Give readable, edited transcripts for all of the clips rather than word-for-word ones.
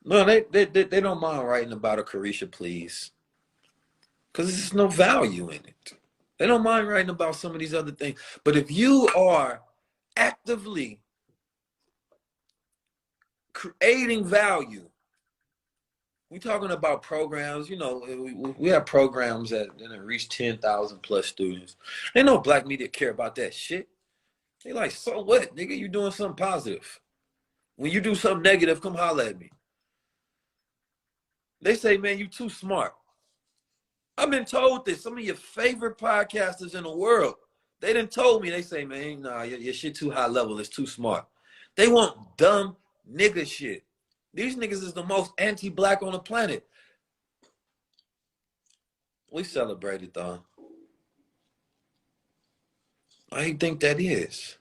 No, they don't mind writing about a Carisha, please. Because there's no value in it. They don't mind writing about some of these other things. But if you are actively creating value, we're talking about programs, you know, we have programs that reach 10,000 plus students. Ain't no black media care about that shit. They like, so what, nigga? You doing something positive. When you do something negative, come holler at me. They say, man, you too smart. I've been told this. Some of your favorite podcasters in the world, they done told me, they say, man, nah, your shit too high level. It's too smart. They want dumb nigga shit. These niggas is the most anti-black on the planet. We celebrate it, though. Why do you think that is?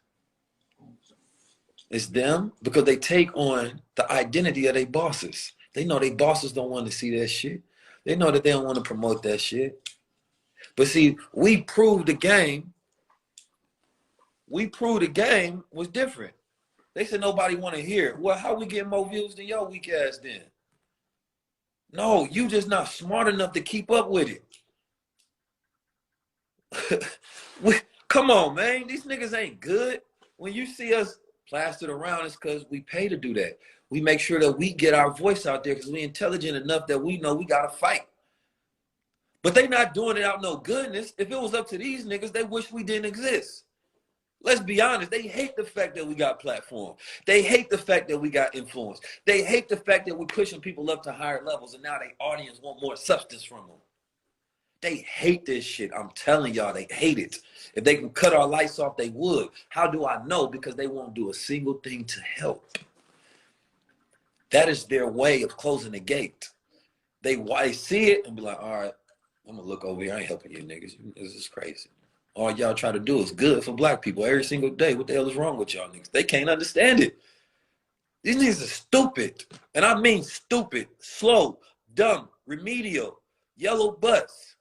It's them because they take on the identity of their bosses. They know their bosses don't want to see that shit. They know that they don't want to promote that shit. But see, we proved the game. We proved the game was different. They said nobody want to hear it. Well, how we get more views than your weak ass then? No, you just not smart enough to keep up with it. Come on, man. These niggas ain't good. When you see us plastered around, it's because we pay to do that. We make sure that we get our voice out there because we intelligent enough that we know we got to fight. But they not doing it out no goodness. If it was up to these niggas, they wish we didn't exist. Let's be honest. They hate the fact that we got platform. They hate the fact that we got influence. They hate the fact that we're pushing people up to higher levels and now their audience want more substance from them. They hate this shit. I'm telling y'all, they hate it. If they can cut our lights off, they would. How do I know? Because they won't do a single thing to help. That is their way of closing the gate. They see it and be like, all right, I'm gonna look over here. I ain't helping you niggas. This is crazy. All y'all try to do is good for black people every single day. What the hell is wrong with y'all niggas? They can't understand it. These niggas are stupid. And I mean stupid, slow, dumb, remedial, yellow butts.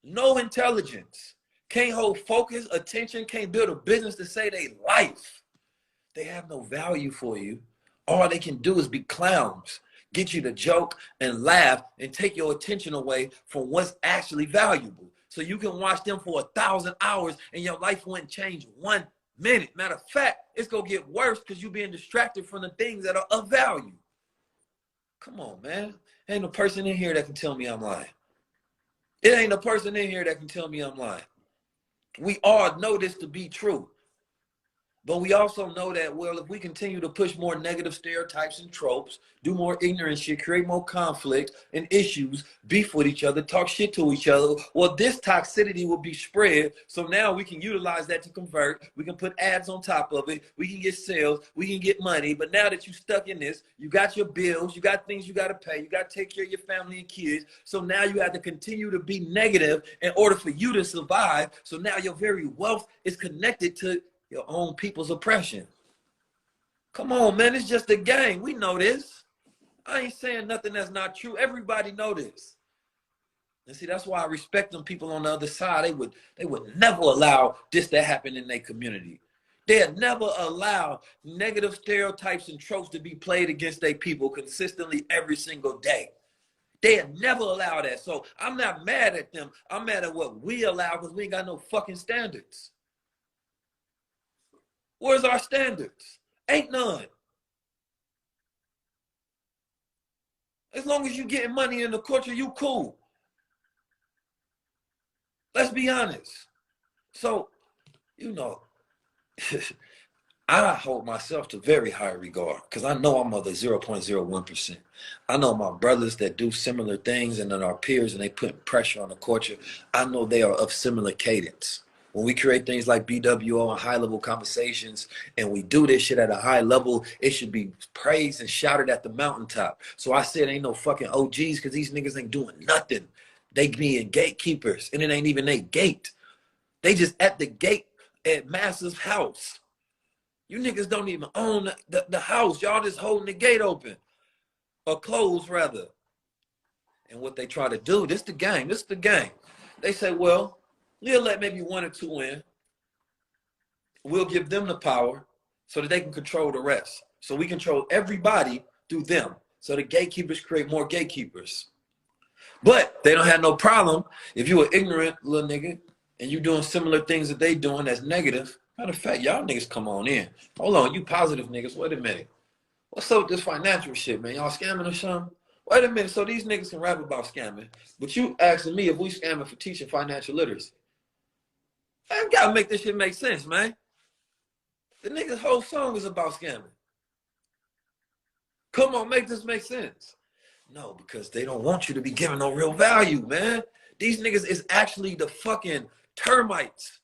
No intelligence. Can't hold focus, attention, can't build a business to save their life. They have no value for you. All they can do is be clowns, get you to joke and laugh and take your attention away from what's actually valuable. So you can watch them for 1,000 hours and your life wouldn't change 1 minute. Matter of fact, it's going to get worse because you're being distracted from the things that are of value. Come on, man. Ain't no person in here that can tell me I'm lying. It ain't a person in here that can tell me I'm lying. We all know this to be true. But we also know that, well, if we continue to push more negative stereotypes and tropes, do more ignorant shit, create more conflict and issues, beef with each other, talk shit to each other, well, this toxicity will be spread. So now we can utilize that to convert. We can put ads on top of it. We can get sales. We can get money. But now that you're stuck in this, you got your bills. You got things you got to pay. You got to take care of your family and kids. So now you have to continue to be negative in order for you to survive. So now your very wealth is connected to your own people's oppression. Come on, man. It's just a game. We know this. I ain't saying nothing that's not true. Everybody know this. And see, that's why I respect them people on the other side. They would never allow this to happen in their community. They'd never allow negative stereotypes and tropes to be played against their people consistently every single day. They'd never allow that. So I'm not mad at them. I'm mad at what we allow because we ain't got no fucking standards. Where's our standards? Ain't none. As long as you getting money in the culture, you cool. Let's be honest. So, you know, I hold myself to very high regard because I know I'm of the 0.01%. I know my brothers that do similar things and then our peers and they put pressure on the culture. I know they are of similar cadence. When we create things like BWO and high-level conversations and we do this shit at a high level, it should be praised and shouted at the mountaintop. So I said ain't no fucking OGs because these niggas ain't doing nothing. They being gatekeepers, and it ain't even their gate. They just at the gate at Master's house. You niggas don't even own the house. Y'all just holding the gate open. Or closed, rather. And what they try to do, this the game. This is the game. They say, well, we'll let maybe 1 or 2 in. We'll give them the power so that they can control the rest. So we control everybody through them. So the gatekeepers create more gatekeepers. But they don't have no problem if you an ignorant little nigga and you doing similar things that they doing that's negative. Matter of fact, y'all niggas come on in. Hold on, you positive niggas, wait a minute. What's up with this financial shit, man? Y'all scamming or something? Wait a minute, so these niggas can rap about scamming, but you asking me if we scamming for teaching financial literacy. I gotta make this shit make sense, man. The nigga's whole song is about scamming. Come on, make this make sense. No, because they don't want you to be giving no real value, man. These niggas is actually the fucking termites.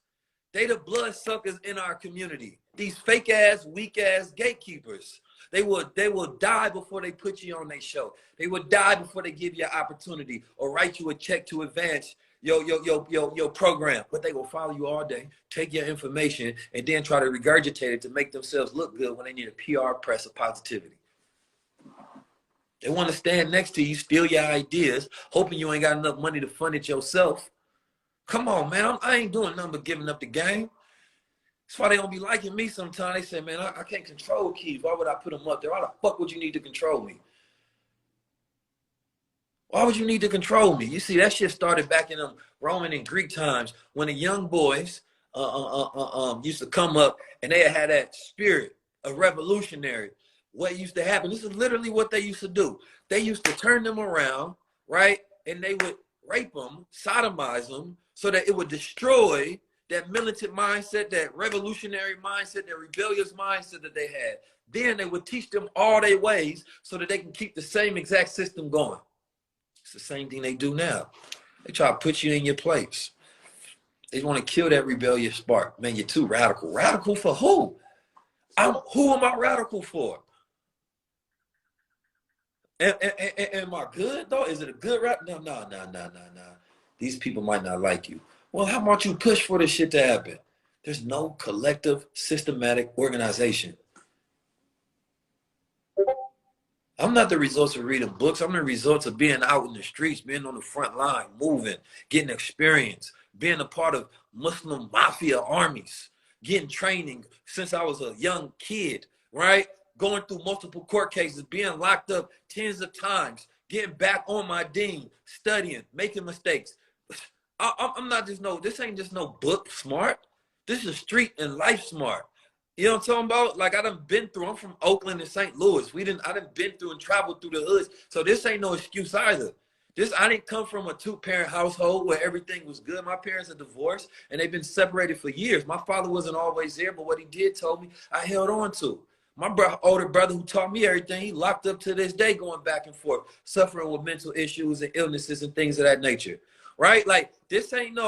They the blood suckers in our community. These fake ass, weak ass gatekeepers. They will die before they put you on their show. They will die before they give you an opportunity or write you a check to advance your program. But they will follow you all day, take your information, and then try to regurgitate it to make themselves look good when they need a PR press of positivity. They want to stand next to you, steal your ideas, hoping you ain't got enough money to fund it yourself. Come on, man. I ain't doing nothing but giving up the game. That's why they don't be liking me sometimes. They say, man, I can't control Keys. Why would I put them up there? Why the fuck would you need to control me? Why would you need to control me? You see, that shit started back in them Roman and Greek times when the young boys used to come up and they had that spirit of revolutionary. What used to happen, this is literally what they used to do. They used to turn them around, right? And they would rape them, sodomize them, so that it would destroy that militant mindset, that revolutionary mindset, that rebellious mindset that they had. Then they would teach them all their ways so that they can keep the same exact system going. It's the same thing they do now. They try to put you in your place. They want to kill that rebellious spark. Man, you're too radical. Radical for who? Who am I radical for? Am I good though? Is it a good rap? No. These people might not like you. Well, how about you push for this shit to happen? There's no collective, systematic organization. I'm not the results of reading books. I'm the results of being out in the streets, being on the front line, moving, getting experience, being a part of Muslim mafia armies, getting training since I was a young kid, right? Going through multiple court cases, being locked up tens of times, getting back on my deen, studying, making mistakes. I'm not just this ain't just no book smart. This is street and life smart. You know what I'm talking about? Like I done been through, I'm from Oakland and St. Louis. I done been through and traveled through the hoods. So this ain't no excuse either. I didn't come from a two-parent household where everything was good. My parents are divorced and they've been separated for years. My father wasn't always there, but what he did told me, I held on to. My older brother who taught me everything, he locked up to this day going back and forth, suffering with mental issues and illnesses and things of that nature, right? Like this ain't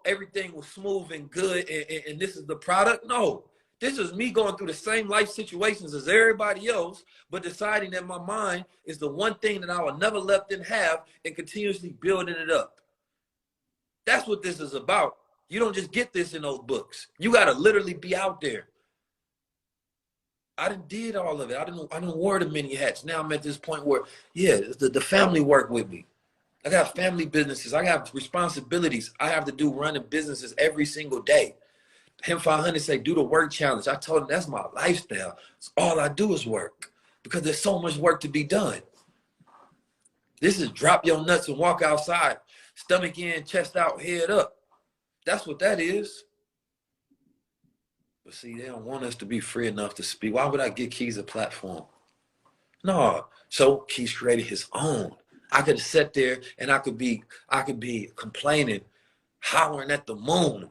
everything was smooth and good and this is the product. No, this is me going through the same life situations as everybody else, but deciding that my mind is the one thing that I will never let them have and continuously building it up. That's what this is about. You don't just get this in those books. You got to literally be out there. I did all of it. I didn't wear the many hats. Now I'm at this point where, yeah, the family work with me. I got family businesses. I got responsibilities. I have to do running businesses every single day. Him 500 say, do the work challenge. I told him that's my lifestyle. So all I do is work because there's so much work to be done. This is drop your nuts and walk outside, stomach in, chest out, head up. That's what that is. But see, they don't want us to be free enough to speak. Why would I give Keys a platform? No. So Keys created his own. I could have sat there and I could be complaining, hollering at the moon.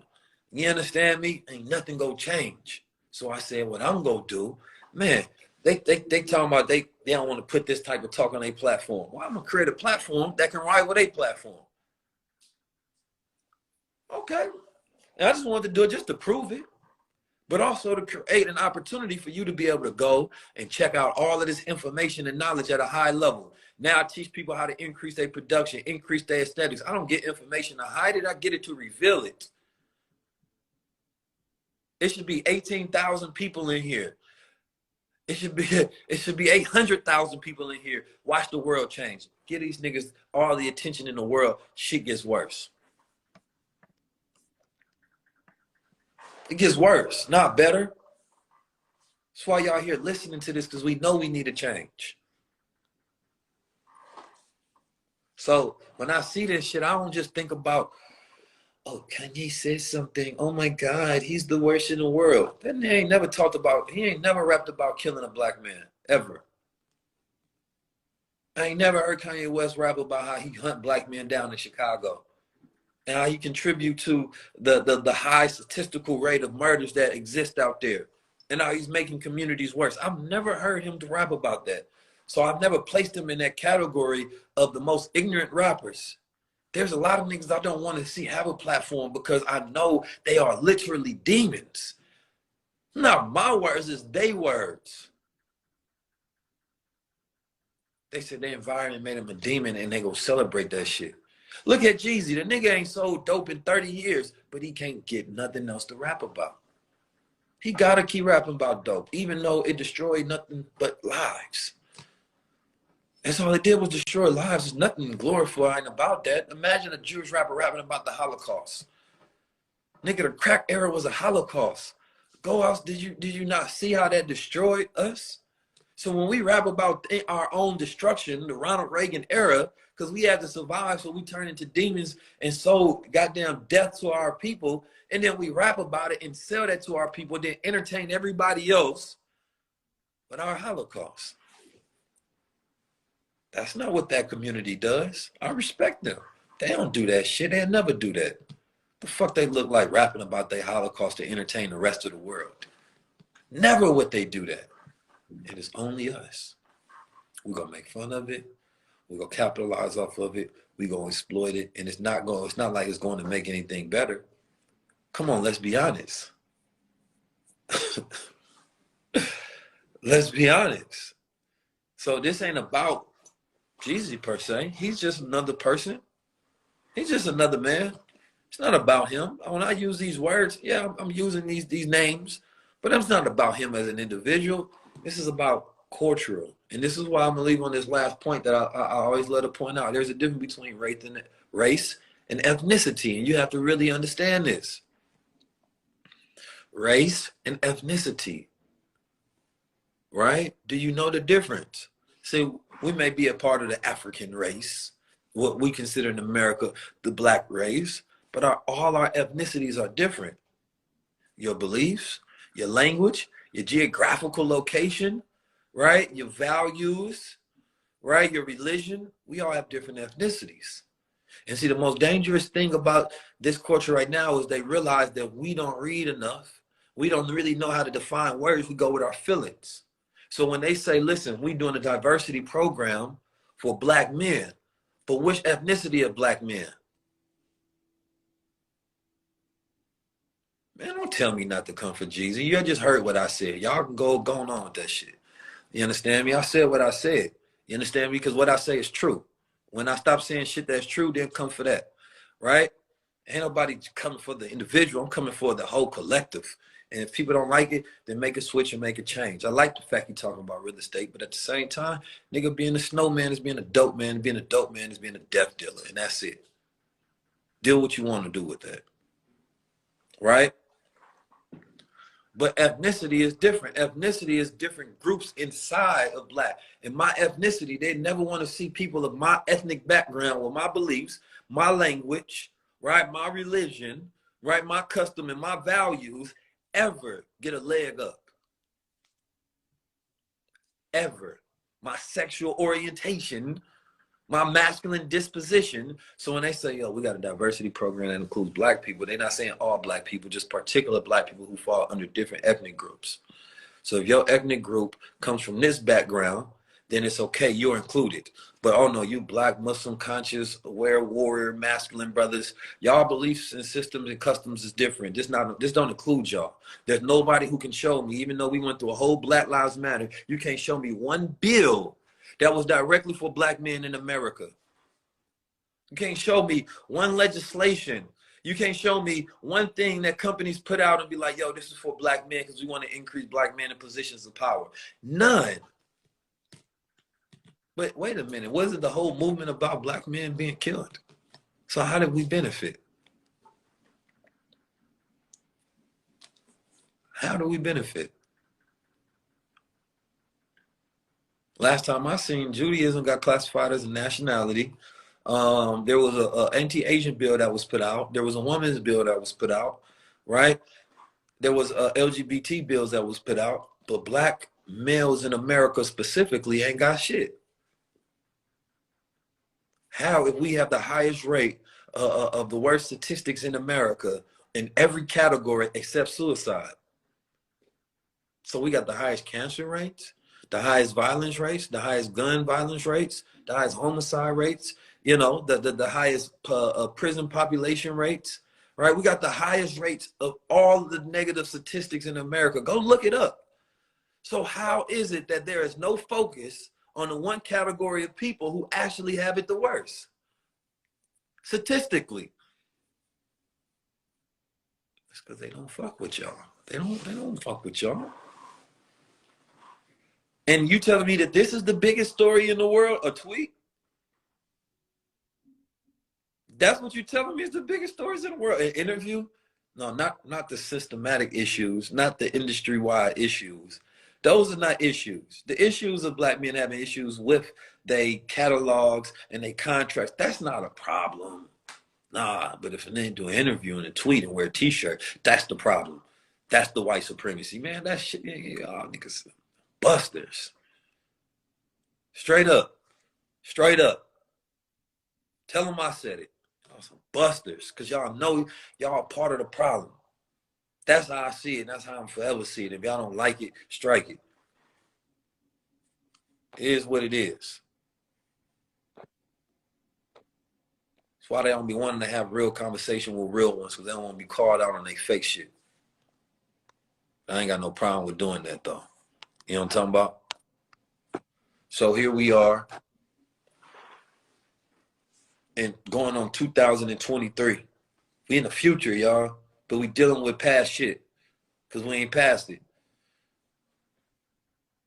You understand me? Ain't nothing gonna change. So I said, what I'm gonna do, man, they talking about they don't want to put this type of talk on their platform. Well, I'm gonna create a platform that can rival their platform. Okay. And I just wanted to do it just to prove it, but also to create an opportunity for you to be able to go and check out all of this information and knowledge at a high level. Now I teach people how to increase their production, increase their aesthetics. I don't get information to hide it. I get it to reveal it. It should be 18,000 people in here. It should be 800,000 people in here. Watch the world change. Give these niggas all the attention in the world. Shit gets worse. It gets worse, not better. That's why y'all here listening to this, because we know we need a change. So when I see this shit, I don't just think about, oh, Kanye said something. Oh my God, he's the worst in the world. Then he ain't never talked about, he ain't never rapped about killing a black man, ever. I ain't never heard Kanye West rap about how he hunt black men down in Chicago and how he contribute to the high statistical rate of murders that exist out there and how he's making communities worse. I've never heard him to rap about that. So I've never placed him in that category of the most ignorant rappers. There's a lot of niggas I don't want to see have a platform because I know they are literally demons. Not my words, it's they words. They said their environment made him a demon and they go celebrate that shit. Look at Jeezy. The nigga ain't sold dope in 30 years, but he can't get nothing else to rap about. He gotta keep rapping about dope, even though it destroyed nothing but lives. That's all it did was destroy lives. There's nothing glorifying about that. Imagine a Jewish rapper rapping about the Holocaust. Nigga, the crack era was a Holocaust. Go out, did you not see how that destroyed us? So when we rap about our own destruction, the Ronald Reagan era, because we had to survive, so we turn into demons and sold goddamn death to our people, and then we rap about it and sell that to our people, then entertain everybody else but our Holocaust. That's not what that community does. I respect them. They don't do that shit. They'll never do that. The fuck they look like rapping about their Holocaust to entertain the rest of the world? Never would they do that. It is only us. We're gonna make fun of it. We're gonna capitalize off of it. We're gonna exploit it. And it's not like it's going to make anything better. Come on, let's be honest. Let's be honest. So this ain't about Jeezy per se. He's just another person. He's just another man. It's not about him. When I use these words, yeah, I'm using these names, but it's not about him as an individual. This is about cultural. And this is why I'm gonna leave on this last point that I always let to point out. There's a difference between race and ethnicity, and you have to really understand this. Race and ethnicity, right? Do you know the difference? See, we may be a part of the African race, what we consider in America the black race, but all our ethnicities are different. Your beliefs, your language, your geographical location, right? Your values, right? Your religion, we all have different ethnicities. And see, the most dangerous thing about this culture right now is they realize that we don't read enough. We don't really know how to define words. We go with our feelings. So when they say, listen, we're doing a diversity program for black men, but which ethnicity of black men? Man, don't tell me not to come for Jeezy. You just heard what I said. Y'all can go on with that shit. You understand me? I said what I said. You understand me? Because what I say is true. When I stop saying shit that's true, then come for that, right? Ain't nobody coming for the individual. I'm coming for the whole collective. And if people don't like it, then make a switch and make a change. I like the fact you're talking about real estate, but at the same time, nigga, being a snowman is being a dope man, and being a dope man is being a death dealer, and that's it. Deal what you want to do with that, right? But ethnicity is different. Ethnicity is different groups inside of black. In my ethnicity, they never want to see people of my ethnic background with my beliefs, my language, right, my religion, right, my custom and my values ever get a leg up. Ever. My sexual orientation, my masculine disposition. So when they say, yo, we got a diversity program that includes black people, they're not saying all black people, just particular black people who fall under different ethnic groups. So if your ethnic group comes from this background, then it's okay, you're included. But oh no, you black, Muslim, conscious, aware, warrior, masculine brothers, y'all beliefs and systems and customs is different. This don't include y'all. There's nobody who can show me, even though we went through a whole Black Lives Matter, you can't show me one bill that was directly for black men in America. You can't show me one legislation. You can't show me one thing that companies put out and be like, yo, this is for black men because we want to increase black men in positions of power. None. But wait a minute, wasn't the whole movement about black men being killed? So how did we benefit? How do we benefit? Last time I seen, Judaism got classified as a nationality. There was a anti-Asian bill that was put out. There was a women's bill that was put out, right? There was LGBT bills that was put out, but black males in America specifically ain't got shit. How, if we have the highest rate of the worst statistics in America in every category except suicide? So we got the highest cancer rates, the highest violence rates, the highest gun violence rates, the highest homicide rates, you know, the highest prison population rates, right? We got the highest rates of all the negative statistics in America. Go look it up. So how is it that there is no focus on the one category of people who actually have it the worst? Statistically. It's because they don't fuck with y'all. They don't fuck with y'all. And you telling me that this is the biggest story in the world, a tweet? That's what you're telling me is the biggest stories in the world? An interview? No, not the systematic issues, not the industry-wide issues. Those are not issues. The issues of black men having issues with their catalogs and their contracts, that's not a problem. Nah, but if a nigga do an interview and a tweet and wear a t-shirt, that's the problem. That's the white supremacy. Man, that shit, y'all niggas busters. Straight up. Straight up. Tell them I said it. Y'all some busters, because y'all know y'all part of the problem. That's how I see it, and that's how I'm forever see it. If y'all don't like it, strike it. It is what it is. That's why they don't be wanting to have real conversation with real ones, because they don't want to be called out on their fake shit. I ain't got no problem with doing that, though. You know what I'm talking about? So here we are, and going on 2023. We in the future, y'all, but we dealing with past shit, because we ain't past it.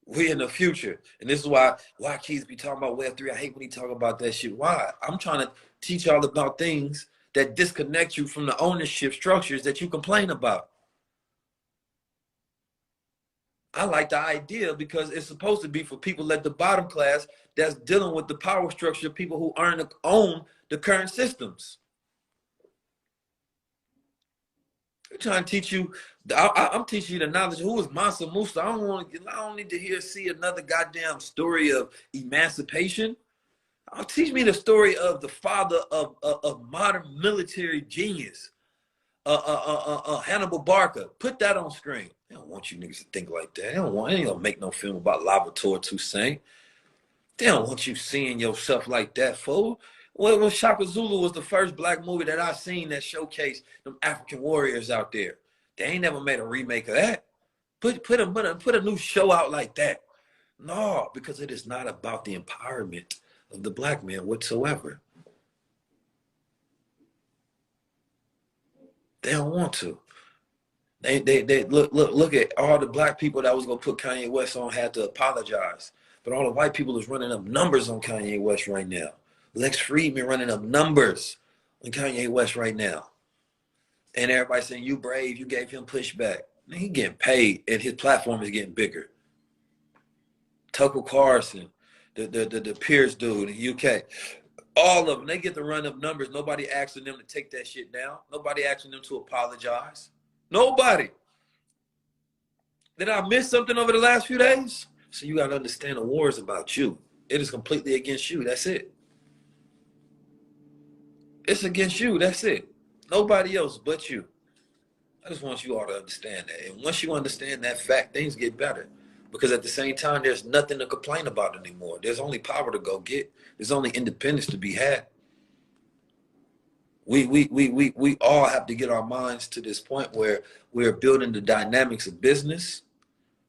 We in the future, and this is why kids be talking about Web3. I hate when he talk about that shit. Why? I'm trying to teach y'all about things that disconnect you from the ownership structures that you complain about. I like the idea because it's supposed to be for people at the bottom class that's dealing with the power structure of people who own the current systems. I'm trying to teach you. I'm teaching you the knowledge. Who is Mansa Musa? I don't need to see another goddamn story of emancipation. Teach me the story of the father of modern military genius, Hannibal Barker. Put that on screen. They don't want you niggas to think like that. They ain't gonna make no film about Lavator Toussaint. They don't want you seeing yourself like that, fool. When Shaka Zulu was the first black movie that I seen that showcased them African warriors out there. They ain't never made a remake of that. Put a new show out like that. No, because it is not about the empowerment of the black man whatsoever. They don't want to. They look at all the black people that was gonna put Kanye West on had to apologize. But all the white people is running up numbers on Kanye West right now. Lex Friedman running up numbers on Kanye West right now. And everybody saying, you brave, you gave him pushback. Man, he getting paid and his platform is getting bigger. Tucker Carlson, the Pierce dude in the UK, all of them, they get to run up numbers. Nobody asking them to take that shit down. Nobody asking them to apologize. Nobody. Did I miss something over the last few days? So you got to understand the war is about you. It is completely against you. That's it. It's against you. That's it. Nobody else but you. I just want you all to understand that. And once you understand that fact, things get better. Because at the same time, there's nothing to complain about anymore. There's only power to go get. There's only independence to be had. We all have to get our minds to this point where we're building the dynamics of business,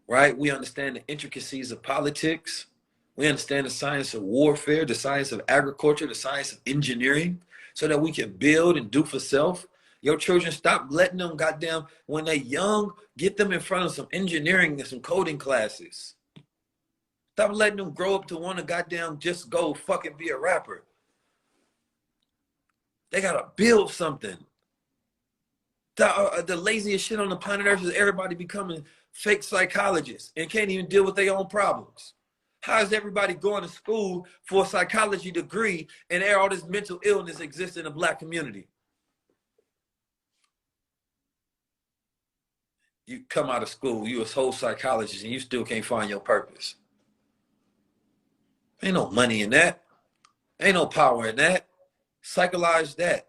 right? We understand the intricacies of politics. We understand the science of warfare, the science of agriculture, the science of engineering, so that we can build and do for self. Your children, stop letting them goddamn, when they're young, get them in front of some engineering and some coding classes. Stop letting them grow up to want to goddamn just go fucking be a rapper. They got to build something. The laziest shit on the planet Earth is everybody becoming fake psychologists and can't even deal with their own problems. How is everybody going to school for a psychology degree and all this mental illness exists in the Black community? You come out of school, you a whole psychologist, and you still can't find your purpose. Ain't no money in that. Ain't no power in that. Psychologize that.